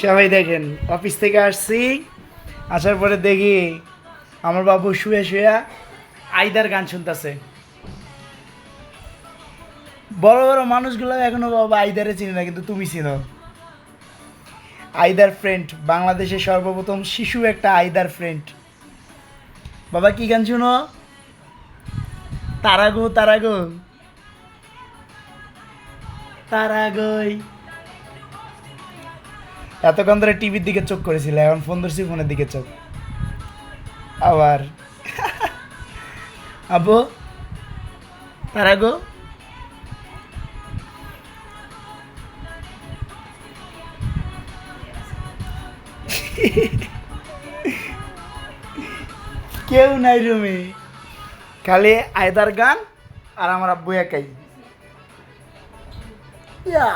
সবাই দেখেন, অফিস থেকে আসছি, আসার পরে দেখি আমার বাবু শুয়ে শুয়ে আইদার গান শুনতেছে। বড় বড় মানুষগুলো এখনো বাবা আইদারে চিনি না, কিন্তু তুমি চিনো। আইদার ফ্রেন্ড, বাংলাদেশের সর্বপ্রথম শিশু একটা আইদার ফ্রেন্ড। বাবা কি গান শুনো? তারাগো তারাগো তারাগই। এতক্ষণ ধরে টিভির দিকে চোখ করেছিল, এখন ফোন ধরছি, ফোনের দিকে চোখ। আবার আবু তারাগো। কেউ নাই রুমে, খালি আয়দার গান আর আমার আব্বু একাই। ইয়া